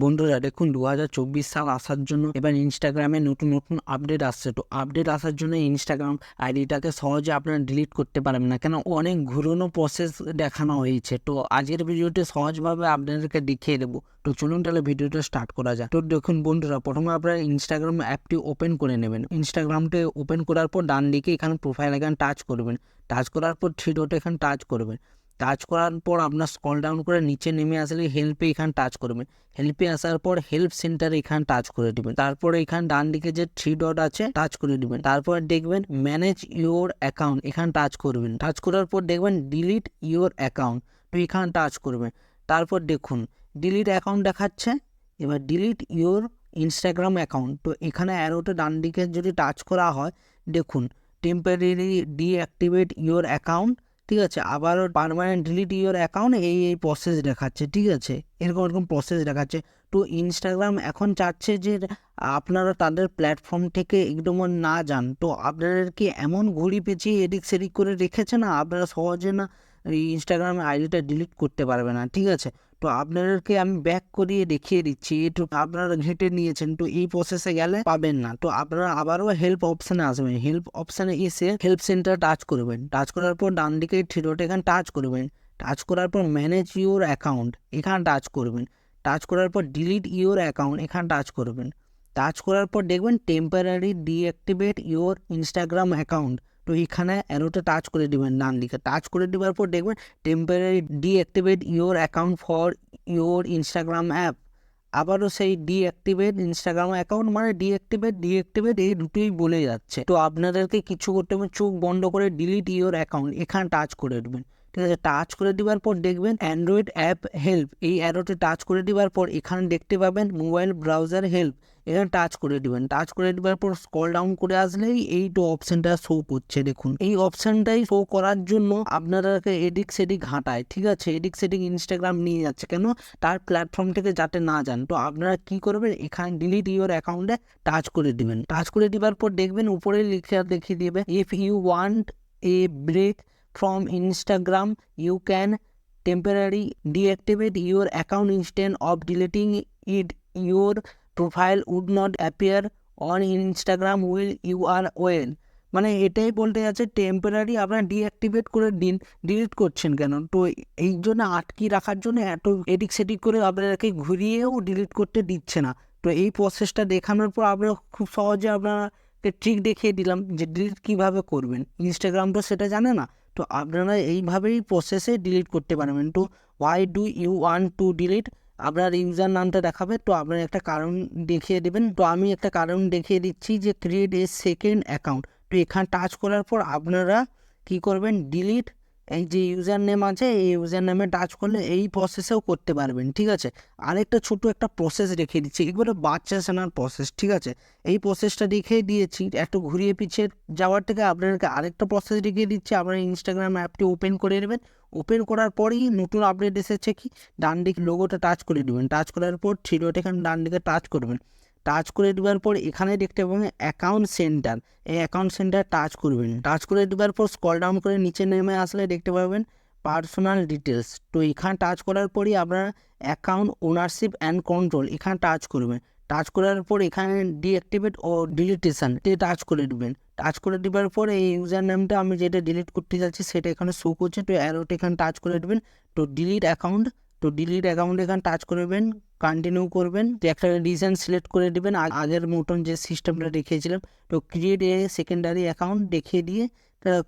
বন্ধুরা দেখুন 2024 সাল আসার জন্য এবার ইনস্টাগ্রামে নতুন নতুন আপডেট আসছে। তো আপডেট আসার জন্য ইনস্টাগ্রাম আইডিটাকে সহজে আপনারা ডিলিট করতে পারবেন না, কেন অনেক ঘুরনো প্রসেস দেখানো হয়েছে। তো আজকের ভিডিওতে সহজভাবে আপনাদেরকে দেখিয়ে দেবো। তো চলুন তাহলে ভিডিওটা স্টার্ট করা যায়। তো দেখুন বন্ধুরা, প্রথমে আপনারা ইনস্টাগ্রাম অ্যাপটি ওপেন করে নেবেন। ইনস্টাগ্রামটি ওপেন করার পর ডান দিকে এখানে প্রোফাইল এখানে টাচ করবেন। টাচ করার পর থ্রি ডট এখানে টাচ করবেন। টাচ করার পর আপনার স্ক্রল ডাউন করে নিচে নেমে আসলে হেল্পে এখানে টাচ করবেন। হেল্পে আসার পর হেল্প সেন্টার এখানে টাচ করে দিবেন। তারপরে এখানে ডান দিকে যে থ্রি ডট আছে টাচ করে দিবেন। তারপর দেখবেন ম্যানেজ ইউর অ্যাকাউন্ট এখানে টাচ করবেন। টাচ করার পর দেখবেন ডিলিট ইউর অ্যাকাউন্ট, তো এখানে টাচ করবেন। তারপর দেখুন ডিলিট অ্যাকাউন্ট দেখাচ্ছে। এবার ডিলিট ইউর ইনস্টাগ্রাম অ্যাকাউন্ট, তো এখানে অ্যারোটা ডান দিকে যদি টাচ করা হয় দেখুন টেম্পোরারি ডিঅ্যাক্টিভেট ইউর অ্যাকাউন্ট, ঠিক আছে, আবার পার্মানেন্ট ডিলিট ইউর অ্যাকাউন্ট, এই প্রসেস দেখাচ্ছে, ঠিক আছে, এরকম প্রসেস দেখাচ্ছে। তো ইনস্টাগ্রাম এখন চাচ্ছে যে আপনারা তাদের প্ল্যাটফর্ম থেকে একদম না যান। তো আপনাদেরকে এমন ঘুরি পেঁচিয়ে এদিক সেদিক করে রেখেছে না, আপনারা সহজে না ইনস্টাগ্রামে আইডিটা ডিলিট করতে পারবে না, ঠিক আছে। তো আপনাদেরকে আমি ব্যাক করিয়ে দেখিয়ে দিচ্ছি, একটু আপনারা ঘেঁটে নিয়েছেন, তো এই প্রসেসে গেলে পাবেন না। তো আপনারা আবারও হেল্প অপশানে আসবেন। হেল্প অপশানে এসে হেল্প সেন্টার টাচ করবেন। টাচ করার পর ডান দিকে থ্রি ডট এখানে টাচ করবেন। টাচ করার পর ম্যানেজ ইউর অ্যাকাউন্ট এখানে টাচ করবেন। টাচ করার পর ডিলিট ইউর অ্যাকাউন্ট এখানে টাচ করবেন। টাচ করার পর দেখবেন temporary deactivate your Instagram account, তো এখানে অ্যারোটা টাচ করে দিবেন ডান দিকে। টাচ করে দেওয়ার পর দেখবেন temporary deactivate your account for your Instagram app. আবারও সেই ডিঅ্যাক্টিভেট ইনস্টাগ্রাম অ্যাকাউন্ট, মানে ডিঅ্যাক্টিভেট এই দুটোই বলে যাচ্ছে। তো আপনাদেরকে কিছু করতে হবে, চোখ বন্ধ করে ডিলিট ইউর অ্যাকাউন্ট এখানে টাচ করে দেবেন, ঠিক আছে। টাচ করে দেওয়ার পর দেখবেন অ্যান্ড্রয়েড অ্যাপ হেল্প, এই অ্যারোতে টাচ করে দেওয়ার পর এখানে দেখতে পাবেন মোবাইল ব্রাউজার হেল্প, এখানে টাচ করে দিবেন। টাচ করে দেওয়ার পর স্ক্রল ডাউন করে আসলেই এই তো অপশনটা শো করছে। দেখুন এই অপশনটাই শো করার জন্য আপনাদেরকে এদিক সেদিক ঘাঁটায়, ঠিক আছে, এদিক সেদিক ইনস্টাগ্রাম নিয়ে যাচ্ছে, কেন তার প্ল্যাটফর্ম থেকে যাতে না যান। তো আপনারা কি করবেন, এখানে ডিলিট ইউর অ্যাকাউন্টে টাচ করে দিবেন। টাচ করে দেওয়ার পর দেখবেন উপরে লিখে দেখিয়ে দিবে if you want a break from Instagram you can temporary deactivate your account instead of deleting it, your profile would not appear on Instagram will you are well. মানে এটাই বলতে যাচ্ছে টেম্পোরারি আপনারা ডিঅ্যাক্টিভেট করে দিন, ডিলিট করছেন কেন? তো এই জন্য আটকে রাখার জন্য এত এদিক সেদিক করে আপনাদেরকে ঘুরিয়েও ডিলিট করতে দিচ্ছে না। তো এই প্রসেসটা দেখানোর পর আপনারা খুব সহজে আপনারা ট্রিক দেখিয়ে দিলাম যে ডিলিট কীভাবে করবেন। ইনস্টাগ্রাম তো সেটা জানে না, তো আপনারা এইভাবেই প্রসেসে ডিলিট করতে পারবেন। তো why do you want to delete, আপনার ইউজার নামটা দেখাবে, তো আপনার একটা কারণ দেখিয়ে দেবেন। তো আমি একটা কারণ দেখিয়ে দিচ্ছি যে ক্রিয়েট এ সেকেন্ড অ্যাকাউন্ট। তো এখানে টাচ করার পর আপনারা কি করবেন, ডিলিট এই যে ইউজার নেম আছে এই ইউজার নেমে টাচ করলে এই প্রসেসেও করতে পারবেন, ঠিক আছে। আরেকটা ছোট একটা প্রসেস দেখিয়ে দিচ্ছি, এগুলো বাচ্চা চেনার প্রসেস, ঠিক আছে। এই প্রসেসটা দেখিয়ে দিয়েছি, একটু ঘুরিয়ে পিছিয়ে যাওয়ার থেকে আপনাদেরকে আরেকটা প্রসেস দেখিয়ে দিচ্ছি। আপনারা ইনস্টাগ্রাম অ্যাপটি ওপেন করে নেবেন। ওপেন করার পরেই নতুন আপডেট এসেছে কি, ডান দিকে লোগোটা টাচ করে দেবেন। টাচ করার পর থ্রি ডট এখানে ডান দিকে টাচ করবেন। টাচ করে দেওয়ার পর এখানে দেখতে পাবেন অ্যাকাউন্ট সেন্টার, এই অ্যাকাউন্ট সেন্টার টাচ করবেন। টাচ করে দেওয়ার পর স্ক্রল ডাউন করে নিচে নেমে আসলে দেখতে পাবেন পার্সোনাল ডিটেলস, তো এখানে টাচ করার পরই আপনারা অ্যাকাউন্ট ওনারশিপ অ্যান্ড কন্ট্রোল এখানে টাচ করবেন। টাচ করার পর এখানে ডিঅ্যাক্টিভেট ও ডিলিটেশন টাচ করে দেবেন। টাচ করে দেওয়ার পর এই ইউজার নেমটা আমি যেটা ডিলিট করতে যাচ্ছি সেটা এখানে শো করছে, তো অ্যারোটা এখানে টাচ করে দেবেন। তো ডিলিট অ্যাকাউন্ট, তো ডিলিট অ্যাকাউন্ট এখানে টাচ করবেন, কন্টিনিউ করবেন। তো একটা রিজন সিলেক্ট করে দেবেন আগের মতন যে সিস্টেমটা দেখিয়েছিলাম। তো ক্রিয়েট এ সেকেন্ডারি অ্যাকাউন্ট দেখিয়ে দিয়ে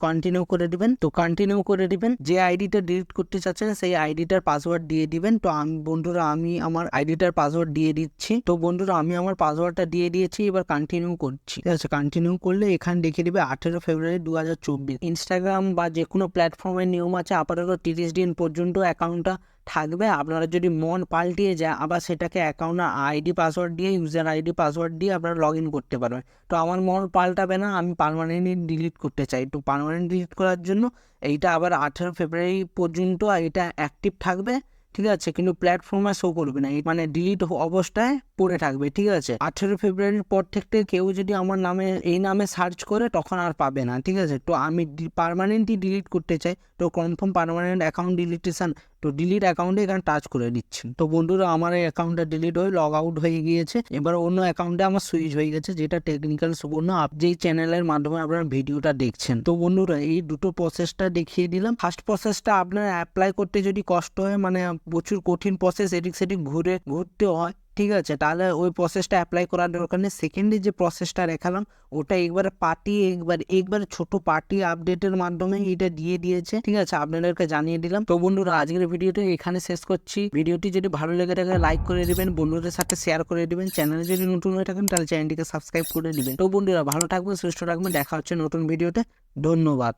কন্টিনিউ করে দিবেন। তো কন্টিনিউ করে দিবেন, যে আইডিটা ডিলিট করতে চাচ্ছেন সেই আইডিটার পাসওয়ার্ড দিয়ে দিবেন। তো বন্ধুরা আমি আমার আইডিটার পাসওয়ার্ড দিয়ে দিচ্ছি। তো বন্ধুরা আমি আমার পাসওয়ার্ডটা দিয়ে দিয়েছি, এবার কন্টিনিউ করছি, ঠিক আছে। কন্টিনিউ করলে এখানে দেখিয়ে দিবে 18 ফেব্রুয়ারি 2024। ইনস্টাগ্রাম বা যে কোনো প্ল্যাটফর্মের নিয়ম আছে আপাতত 30 দিন পর্যন্ত অ্যাকাউন্টটা থাকবে। আপনারা যদি মন পাল্টিয়ে যায় আবার সেটাকে অ্যাকাউন্টের আইডি পাসওয়ার্ড দিয়ে ইউজার আইডি পাসওয়ার্ড দিয়ে আপনারা লগ ইন করতে পারবেন। তো আমার মন পাল্টাবে না, আমি পার্মানেন্টলি ডিলিট করতে চাই। তো পার্মানেন্ট ডিলিট করার জন্য এইটা আবার 18 ফেব্রুয়ারি পর্যন্ত এটা অ্যাক্টিভ থাকবে, ঠিক আছে, কিন্তু প্ল্যাটফর্মে শো করবে না, মানে ডিলিট অবস্থায় পড়ে থাকবে, ঠিক আছে। 18 ফেব্রুয়ারির পর থেকে কেউ যদি আমার নামে এই নামে সার্চ করে তখন আর পাবে না, ঠিক আছে। তো আমি পার্মানেন্টলি ডিলিট করতে চাই, তো কনফার্ম পার্মানেন্ট অ্যাকাউন্ট ডিলিটেশন, তো ডিলিট অ্যাকাউন্টে এখানে টাচ করে দিচ্ছি। তো বন্ধুরা আমার এই অ্যাকাউন্টটা ডিলিট হয়ে লগ আউট হয়ে গিয়েছে। এবার অন্য অ্যাকাউন্টে আমার সুইচ হয়ে গেছে, যেটা টেকনিক্যাল সুবর্ণ যেই চ্যানেলের মাধ্যমে আপনারা ভিডিওটা দেখছেন। তো বন্ধুরা এই দুটো প্রসেসটা দেখিয়ে দিলাম। ফার্স্ট প্রসেসটা আপনার অ্যাপ্লাই করতে যদি কষ্ট হয়, মানে প্রচুর কঠিন প্রসেস, এদিক সেদিক ঘুরতে হয়, ঠিক আছে, তাহলে ওই প্রসেসটা অ্যাপ্লাই করার দরকার নেই। সেকেন্ডে যে প্রসেসটা দেখালাম ওটা একবারে একবারে ছোট পার্টি আপডেটের মাধ্যমে এটা দিয়ে দিয়েছে, ঠিক আছে, আপনাদেরকে জানিয়ে দিলাম। তো বন্ধুরা আজকের ভিডিওটা এখানে শেষ করছি। ভিডিওটি যদি ভালো লেগে থাকে লাইক করে দিবেন, বন্ধুদের সাথে শেয়ার করে দিবেন, চ্যানেলে যদি নতুন হয়ে থাকেন তাহলে চ্যানেলটিকে সাবস্ক্রাইব করে দিবেন। তো বন্ধুরা ভালো থাকবেন, সুস্থ থাকবেন, দেখা হচ্ছে নতুন ভিডিওতে। ধন্যবাদ।